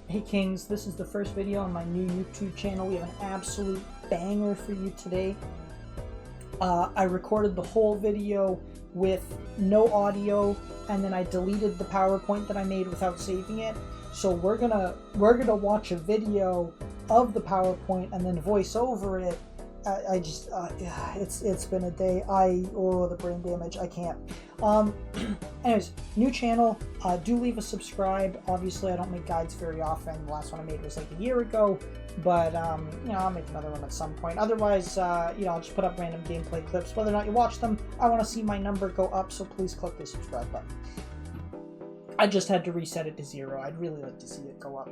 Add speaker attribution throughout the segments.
Speaker 1: Hey Kings, this is the first video on my new YouTube channel. We have an absolute banger for you today. I recorded the whole video with no audio, and then I deleted the PowerPoint that I made without saving it. So we're gonna watch a video of the PowerPoint and then voice over it. It's been a day. The brain damage. I can't. Anyways, new channel. Do leave a subscribe. Obviously, I don't make guides very often. The last one I made was like a year ago, but I'll make another one at some point. Otherwise, I'll just put up random gameplay clips. Whether or not you watch them, I want to see my number go up, so please click the subscribe button. I just had to reset it to 0. I'd really like to see it go up.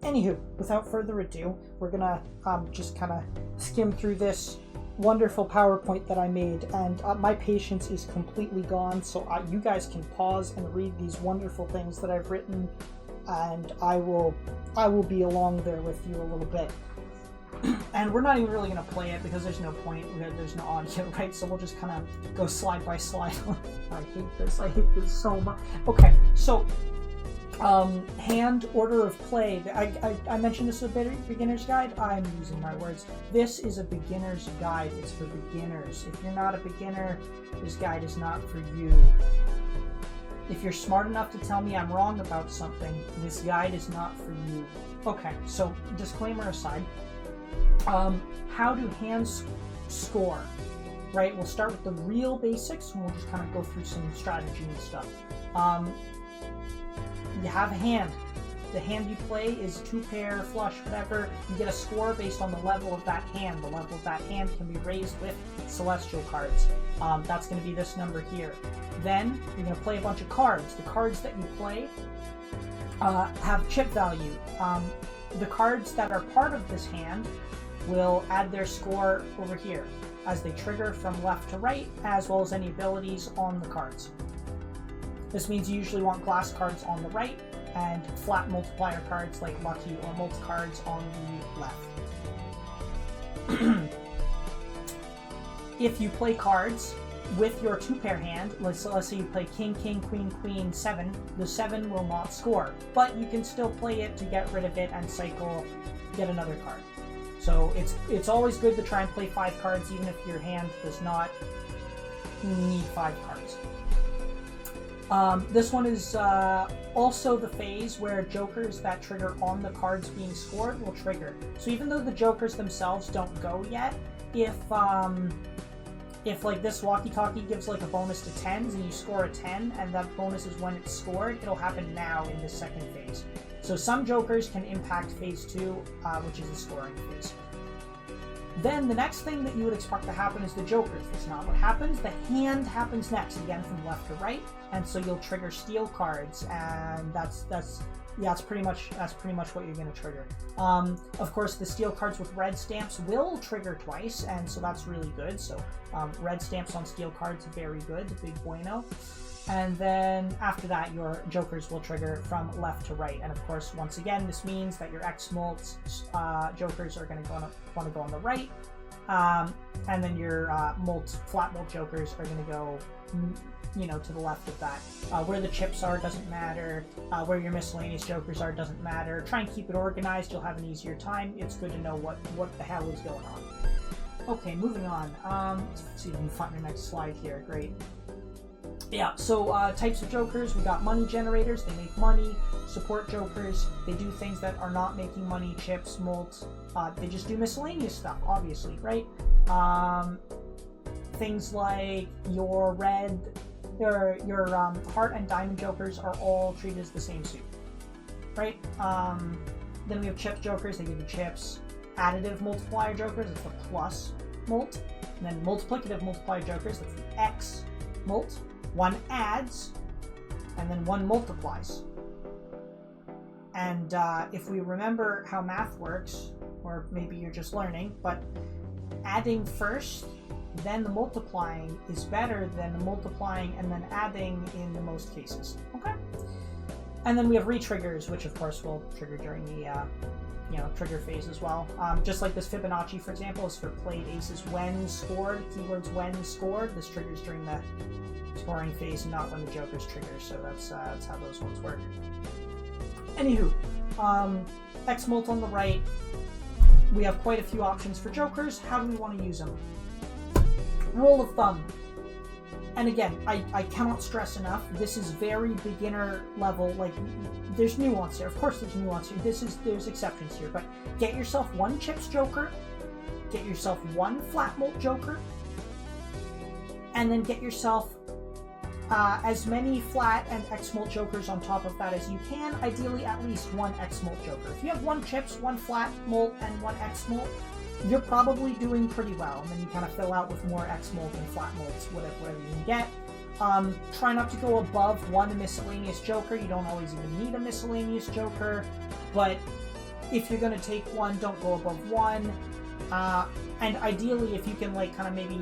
Speaker 1: Anywho, without further ado, we're gonna just kind of skim through this wonderful PowerPoint that I made, and my patience is completely gone, so you guys can pause and read these wonderful things that I've written, and I will be along there with you a little bit. And we're not even really going to play it because there's no point, there's no audio, right? So we'll just kind of go slide by slide. I hate this so much. Okay, so hand order of play. I mentioned this is a beginner's guide. I'm using my words. This is a beginner's guide. It's for beginners. If you're not a beginner, this guide is not for you. If you're smart enough to tell me I'm wrong about something, this guide is not for you. Okay, so disclaimer aside, how do hands score? Right, we'll start with the real basics and we'll just kind of go through some strategy and stuff. You have a hand. The hand you play is 2-pair, flush, whatever. You get a score based on the level of that hand. The level of that hand can be raised with celestial cards. That's going to be this number here. Then you're going to play a bunch of cards. The cards that you play have chip value. The cards that are part of this hand will add their score over here as they trigger from left to right, as well as any abilities on the cards. This means you usually want glass cards on the right and flat multiplier cards like lucky or multi cards on the left. If you play cards with your 2-pair hand, let's say you play king, king, queen, queen, 7, the 7 will not score, but you can still play it to get rid of it and cycle, get another card. So it's always good to try and play 5 cards even if your hand does not need 5 cards. This one is also the phase where jokers that trigger on the cards being scored will trigger. So even though the jokers themselves don't go yet, if like this walkie-talkie gives like a bonus to 10s and you score a 10 and that bonus is when it's scored, it'll happen now in the second phase. So some jokers can impact phase 2, which is the scoring phase. Then the next thing that you would expect to happen is the jokers. That's not what happens. The hand happens next, again from left to right, and so you'll trigger steel cards, and that's pretty much what you're going to trigger. Of course, the steel cards with red stamps will trigger twice, and so that's really good. So red stamps on steel cards, very good, big bueno. And then after that, your jokers will trigger from left to right. And of course, once again, this means that your X-Molt jokers are going to want to go on the right. And then your flat Molt jokers are going to go, to the left of that. Where the chips are doesn't matter. Where your miscellaneous jokers are doesn't matter. Try and keep it organized. You'll have an easier time. It's good to know what the hell is going on. Okay, moving on. Let's see if we can find the next slide here. Great. Yeah, so types of jokers, we got money generators, they make money. Support jokers, they do things that are not making money, chips, molts, they just do miscellaneous stuff, obviously, right? Things like your heart and diamond jokers are all treated as the same suit, right? Then we have chip jokers, they give you chips. Additive multiplier jokers, it's the plus molt. And then multiplicative multiplier jokers, that's the X molt. One adds, and then one multiplies. And if we remember how math works, or maybe you're just learning, but adding first, then the multiplying is better than the multiplying and then adding in the most cases. Okay? And then we have retriggers, which of course will trigger during the trigger phase as well. Just like this Fibonacci, for example, is for played aces when scored, keywords when scored. This triggers during the scoring phase, not when the jokers trigger, so that's how those ones work. Anywho, X-Molt on the right. We have quite a few options for jokers. How do we want to use them? Rule of thumb. And again, I cannot stress enough, this is very beginner level, like, there's nuance here. Of course there's nuance here. There's exceptions here, but get yourself one chips joker, get yourself one flat molt joker, and then get yourself as many flat and X-Molt jokers on top of that as you can, ideally at least one X-Molt joker. If you have one chips, one flat molt, and one X-Molt, you're probably doing pretty well, and then you kind of fill out with more X-Molt and flat molts, whatever you can get. Try not to go above one miscellaneous joker. You don't always even need a miscellaneous joker, but if you're going to take one, don't go above one. And ideally, if you can, like, kind of maybe,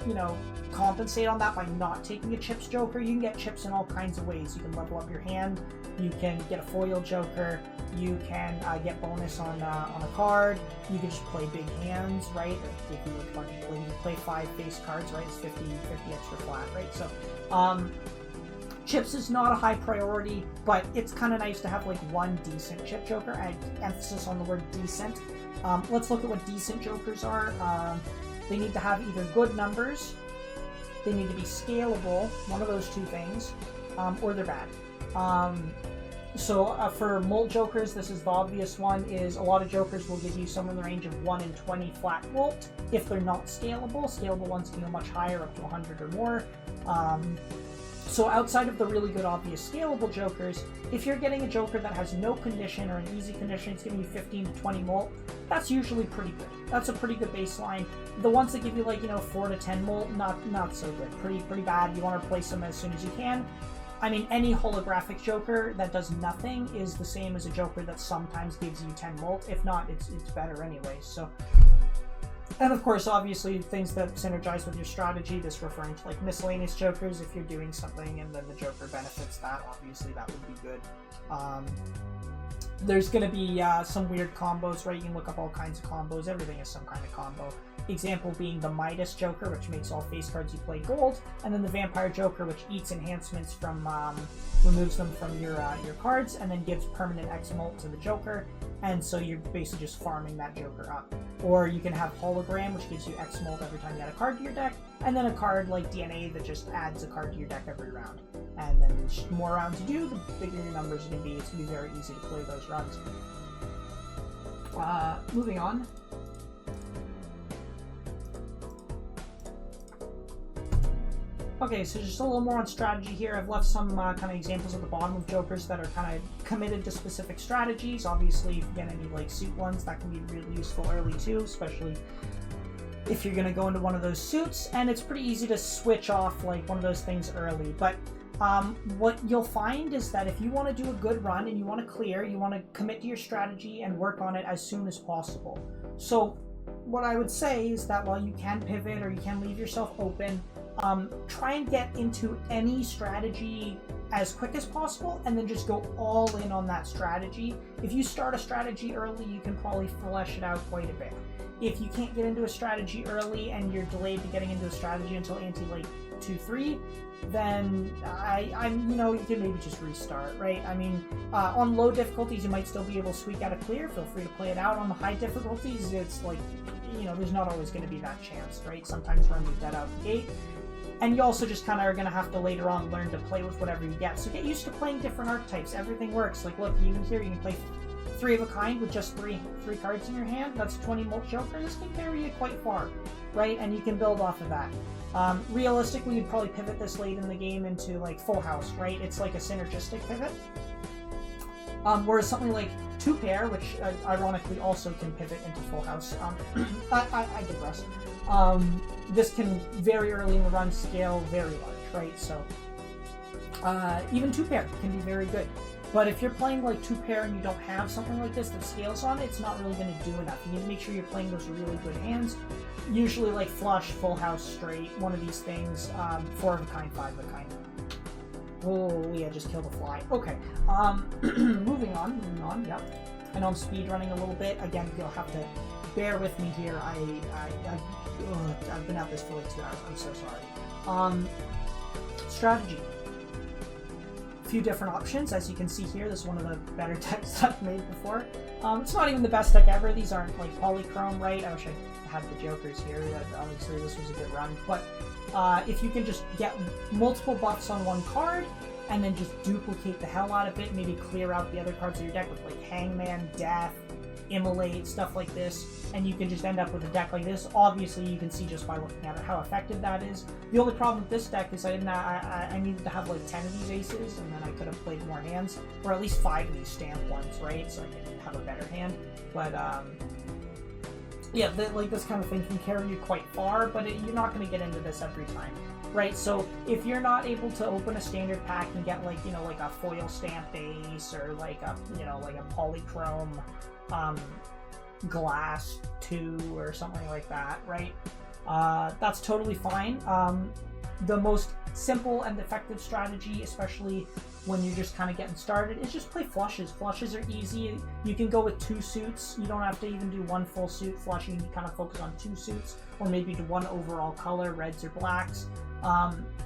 Speaker 1: you know, compensate on that by not taking a chips joker, you can get chips in all kinds of ways. You can level up your hand, you can get a foil joker, you can get bonus on a card, you can just play big hands, right? If you play 5 face cards, right, it's 50 extra flat, right? So chips is not a high priority, but it's kind of nice to have like one decent chip joker. I emphasis on the word decent. Let's look at what decent jokers are. They need to have either good numbers, they need to be scalable, one of those two things, or they're bad. So for molt jokers, this is the obvious one, is a lot of jokers will give you somewhere in the range of 1 in 20 flat molt if they're not scalable. Scalable ones can go much higher, up to 100 or more. So outside of the really good obvious scalable jokers, if you're getting a joker that has no condition or an easy condition, it's giving you 15 to 20 molt, that's usually pretty good. That's a pretty good baseline. The ones that give you, like, you know, 4 to 10 molt, not so good. Pretty bad. You want to replace them as soon as you can. I mean, any holographic joker that does nothing is the same as a joker that sometimes gives you 10 molt. If not, it's better anyway. So, and of course, obviously, things that synergize with your strategy, this referring to like miscellaneous jokers. If you're doing something and then the joker benefits that, obviously that would be good. There's going to be some weird combos, right? You can look up all kinds of combos. Everything is some kind of combo. Example being the Midas Joker, which makes all face cards you play gold, and then the Vampire Joker, which eats enhancements from, removes them from your cards, and then gives permanent X-Molt to the Joker, and so you're basically just farming that Joker up. Or you can have Hologram, which gives you X-Molt every time you add a card to your deck, and then a card like DNA that just adds a card to your deck every round. And then the more rounds you do, the bigger your numbers are going to be. It's going to be very easy to play those runs. Moving on. Okay, so just a little more on strategy here. I've left some kind of examples at the bottom of jokers that are kind of committed to specific strategies. Obviously, if you get any like suit ones, that can be really useful early too, especially if you're going to go into one of those suits. And it's pretty easy to switch off like one of those things early. But what you'll find is that if you want to do a good run and you want to clear, you want to commit to your strategy and work on it as soon as possible. So what I would say is that while you can pivot or you can leave yourself open, try and get into any strategy as quick as possible and then just go all in on that strategy. If you start a strategy early, you can probably flesh it out quite a bit. If you can't get into a strategy early and you're delayed to getting into a strategy until ante like 2-3, then you can maybe just restart, right? I mean, on low difficulties, you might still be able to squeak out a clear. Feel free to play it out. On the high difficulties, it's like, there's not always going to be that chance, right? Sometimes runs are dead out the gate. And you also just kind of are going to have to later on learn to play with whatever you get. So get used to playing different archetypes. Everything works. Like, look, even here, you can play 3 of a kind with just three cards in your hand. That's 20 molt joker. This can carry you quite far, right? And you can build off of that. Realistically, you'd probably pivot this late in the game into like full house, right? It's like a synergistic pivot. Whereas something like 2-pair, which ironically also can pivot into full house. I digress. This can very early in the run scale very large, right? So even 2-pair can be very good. But if you're playing like 2-pair and you don't have something like this that scales on it, it's not really going to do enough. You need to make sure you're playing those really good hands. Usually like flush, full house, straight, one of these things, 4 of a kind, 5 of a kind. Oh, yeah, just killed a fly. Okay, moving on, yep. I know I'm speed running a little bit. Again, you'll have to bear with me here. I've been at this for like 2 hours. I'm so sorry. Strategy. few different options. As you can see here, this is one of the better decks that I've made before. It's not even the best deck ever. These aren't like polychrome, right? I wish I had the Jokers here. Obviously, this was a good run. But if you can just get multiple buffs on one card, and then just duplicate the hell out of it, maybe clear out the other cards of your deck with like Hangman, Death, Immolate, stuff like this, and you can just end up with a deck like this. Obviously, you can see just by looking at it how effective that is. The only problem with this deck is I needed to have like 10 of these aces, and then I could have played more hands, or at least 5 of these stamp ones, right? So I could have a better hand. But yeah, like this kind of thing can carry you quite far, but you're not going to get into this every time. Right, so if you're not able to open a standard pack and get like, you know, like a foil stamp base or like a, you know, like a polychrome glass 2 or something like that, right? That's totally fine. The most simple and effective strategy, especially when you're just kind of getting started, is just play flushes. Flushes are easy. You can go with 2 suits. You don't have to even do 1 full suit flush. You can kind of focus on 2 suits, or maybe do 1 overall color, reds or blacks.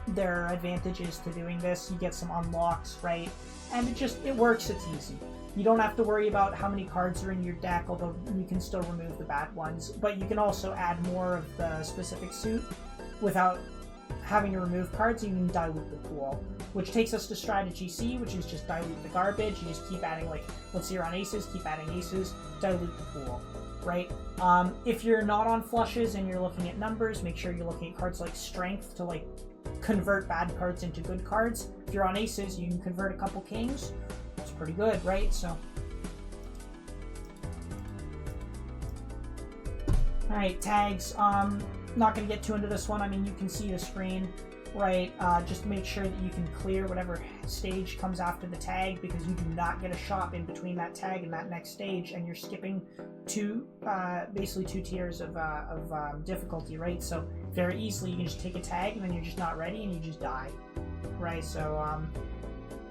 Speaker 1: There are advantages to doing this. You get some unlocks, right? And it works, it's easy. You don't have to worry about how many cards are in your deck, although you can still remove the bad ones. But you can also add more of the specific suit without having to remove cards. You can dilute the pool, which takes us to strategy C, which is just dilute the garbage. You just keep adding, like, let's say you're on aces, keep adding aces, dilute the pool, right? If you're not on flushes and you're looking at numbers, make sure you're looking at cards like strength to like convert bad cards into good cards. If you're on aces, you can convert a couple kings. It's pretty good, right? So, all right, tags. Not going to get too into this one. I mean, you can see the screen, right? Just make sure that you can clear whatever stage comes after the tag, because you do not get a shop in between that tag and that next stage, and you're skipping basically 2 tiers of difficulty, right? So very easily you can just take a tag and then you're just not ready and you just die, right? So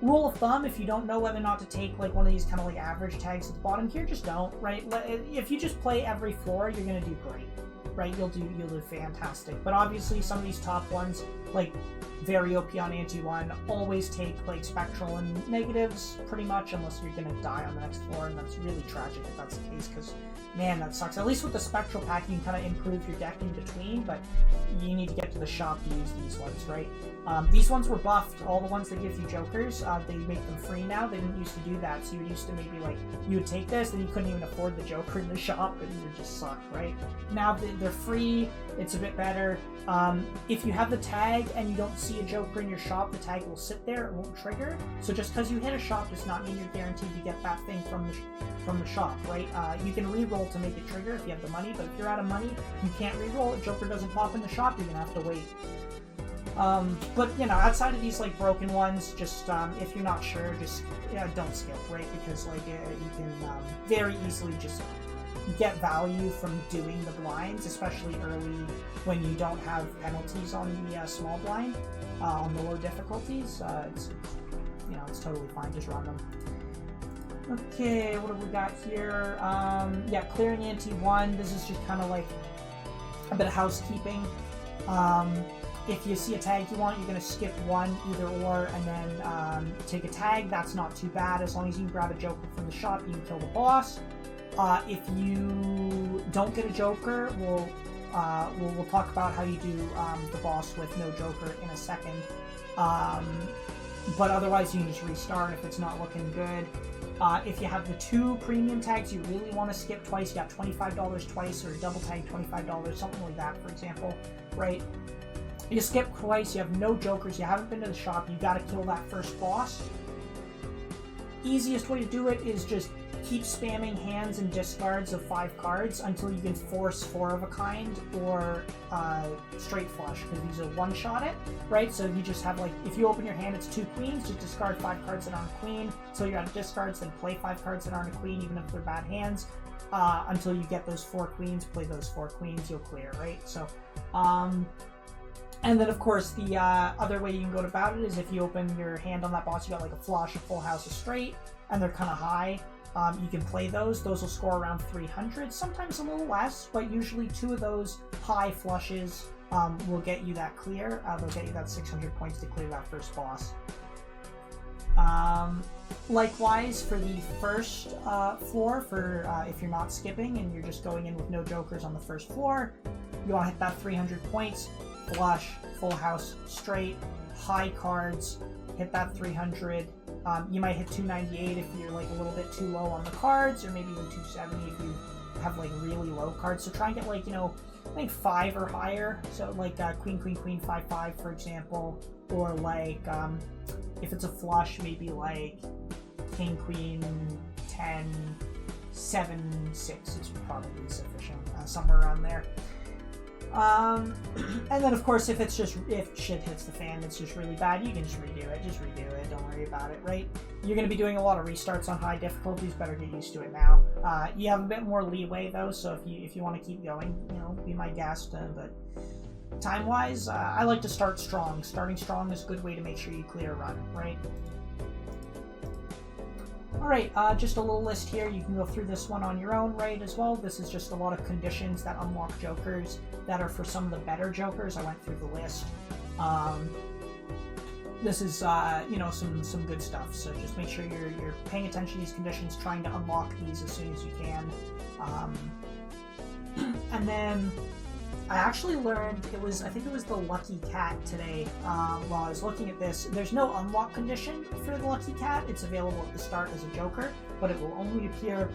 Speaker 1: rule of thumb, if you don't know whether or not to take like one of these kind of like average tags at the bottom here, just don't, right? If you just play every floor, you're gonna do great, right? You'll do fantastic. But obviously some of these top ones, like very OP on anti-1, always take like spectral and negatives pretty much, unless you're gonna die on the next floor, and that's really tragic if that's the case, because man, that sucks. At least with the spectral pack you can kind of improve your deck in between, but you need to get to the shop to use these ones, right? These ones were buffed. All the ones that give you jokers, they make them free now. They didn't used to do that, so you used to maybe like, you would take this and you couldn't even afford the joker in the shop and you just suck, right? Now they're free, it's a bit better. If you have the tag and you don't see a joker in your shop, the tag will sit there, it won't trigger. So just because you hit a shop does not mean you're guaranteed to get that thing from the shop, right? You can re-roll to make it trigger if you have the money, but if you're out of money, you can't re-roll. A joker doesn't pop in the shop, you're gonna have to wait. But you know, outside of these like broken ones, just if you're not sure, just don't skip, right? Because like you can very easily just get value from doing the blinds, especially early when you don't have penalties on the small blind on the low difficulties. It's totally fine. Just run them. Okay, what have we got here? Yeah, clearing anti-1. This is just kind of like a bit of housekeeping. If you see a tag you want, you're going to skip 1, either or, and then take a tag. That's not too bad. As long as you can grab a joker from the shop, you can kill the boss. If you don't get a joker, we'll talk about how you do the boss with no joker in a second. But otherwise, you can just restart if it's not looking good. If you have the 2 premium tags you really want to skip twice, you got $25 twice, or double tag $25, something like that, for example, right? You skip twice, you have no jokers, you haven't been to the shop, you gotta kill that first boss. Easiest way to do it is just keep spamming hands and discards of 5 cards until you can force 4 of a kind or straight flush, because these are one-shot it, right? So you just have like, if you open your hand, it's 2 queens, just discard 5 cards that aren't a queen, so you're out of discards, then play 5 cards that aren't a queen, even if they're bad hands, until you get those 4 queens, play those 4 queens, you'll clear, right? So, and then, of course, the other way you can go about it is if you open your hand on that boss, you got like a flush, a full house, a straight, and they're kind of high. You can play those. Those will score around 300, sometimes a little less, but usually 2 of those high flushes will get you that clear. They'll get you that 600 points to clear that first boss. Likewise, for the first floor, for if you're not skipping and you're just going in with no jokers on the first floor, you want to hit that 300 points, flush, full house, straight, high cards, hit that 300. You might hit 298 if you're like a little bit too low on the cards, or maybe even 270 if you have like really low cards. So try and get like, you know, I think 5 or higher. So like queen, queen, queen, 5, 5, for example, or like if it's a flush, maybe like king, queen, 10, 7, 6 is probably sufficient, somewhere around there. And then of course, if shit hits the fan, it's just really bad, you can just redo it, don't worry about it, right? You're going to be doing a lot of restarts on high difficulties, better get used to it now. You have a bit more leeway though, so if you want to keep going, you know, be my guest, but time-wise, I like to start strong. Starting strong is a good way to make sure you clear a run, right? Alright, just a little list here. You can go through this one on your own, right, as well. This is just a lot of conditions that unlock jokers that are for some of the better jokers. I went through the list. This is, you know, some good stuff. So just make sure you're paying attention to these conditions, trying to unlock these as soon as you can. And then I actually learned, I think it was the Lucky Cat today, while I was looking at this. There's no unlock condition for the Lucky Cat. It's available at the start as a joker, but it will only appear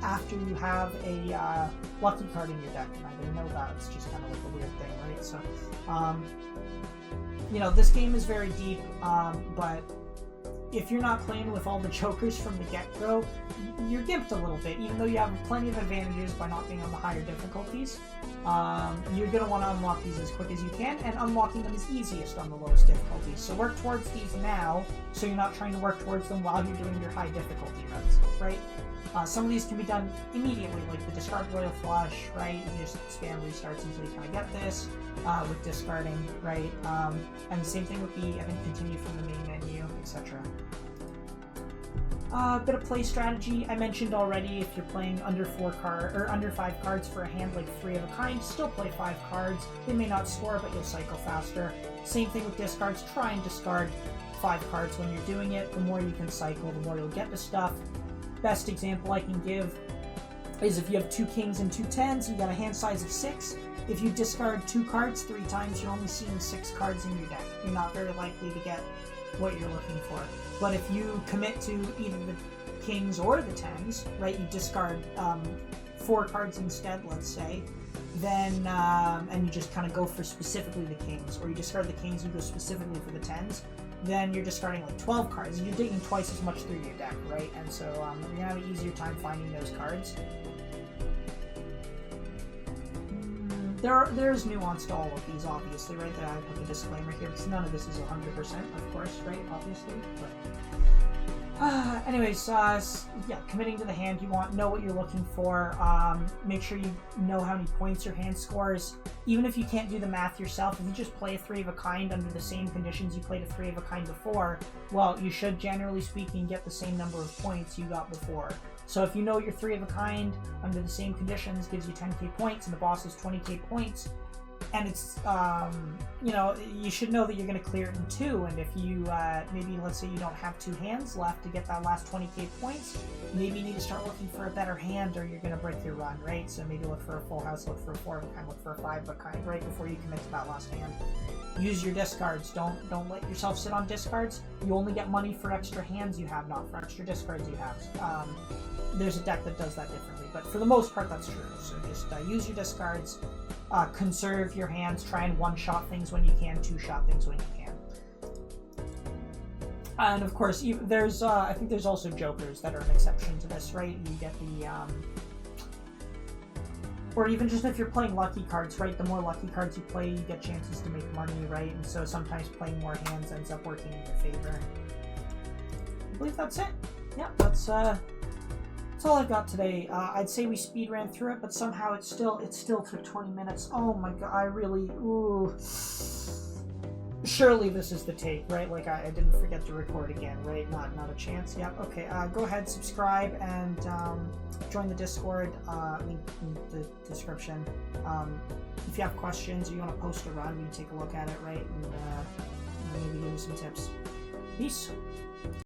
Speaker 1: after you have a lucky card in your deck. And I didn't know that. It's just kind of like a weird thing, right? So, you know, this game is very deep, but if you're not playing with all the jokers from the get-go, you're gimped a little bit, even though you have plenty of advantages by not being on the higher difficulties. You're going to want to unlock these as quick as you can, and unlocking them is easiest on the lowest difficulties. So work towards these now, so you're not trying to work towards them while you're doing your high difficulty runs, right? Some of these can be done immediately, like the discard royal flush, right? You just spam restarts until you kind of get this, with discarding, right? And the same thing with the, I think, continue from the main menu, etc. Bit of play strategy. I mentioned already, if you're playing under 5 cards for a hand like 3 of a kind, still play 5 cards. They may not score, but you'll cycle faster. Same thing with discards. Try and discard 5 cards when you're doing it. The more you can cycle, the more you'll get to stuff. Best example I can give is if you have 2 kings and 2 tens, you got a hand size of 6. If you discard 2 cards 3 times, you're only seeing 6 cards in your deck. You're not very likely to get what you're looking for. But if you commit to either the kings or the tens, right, you discard 4 cards instead, let's say, then, and you just kind of go for specifically the kings, or you discard the kings and go specifically for the tens, then you're discarding like 12 cards, and you're digging twice as much through your deck, right? And so you're going to have an easier time finding those cards. There's nuance to all of these, obviously, right? That I put the disclaimer here, because none of this is 100%, of course, right? Obviously, but anyways, yeah, committing to the hand, you know what you're looking for. Make sure you know how many points your hand scores. Even if you can't do the math yourself, if you just play a 3 of a kind under the same conditions you played a 3 of a kind before, well, you should, generally speaking, get the same number of points you got before. So if you know your 3 of a kind under the same conditions gives you 10k points, and the boss is 20k points, and it's, you know, you should know that you're going to clear it in 2, and if you, maybe, let's say you don't have 2 hands left to get that last 20k points, maybe you need to start looking for a better hand, or you're going to break your run, right? So maybe look for a full house, look for a 4 of a kind, look for a 5 of a kind, right, before you commit to that last hand. Use your discards. Don't let yourself sit on discards. You only get money for extra hands you have, not for extra discards you have. There's a deck that does that differently, but for the most part that's true. So just use your discards, conserve your hands, try and one-shot things when you can, 2-shot things when you can. And of course, there's I think there's also jokers that are an exception to this, right? You get the or even just if you're playing lucky cards, right? The more lucky cards you play, you get chances to make money, right? And so sometimes playing more hands ends up working in your favor. I believe that's it. Yeah, that's all I've got today. I'd say we speed ran through it, but somehow it still took 20 minutes. Oh my god, I really, ooh. Surely this is the take, right? Like I didn't forget to record again, right? Not a chance. Yep. Okay. Go ahead, subscribe, and join the Discord. Link in the description. If you have questions or you want to post a run, you can take a look at it, right? And maybe give me some tips. Peace.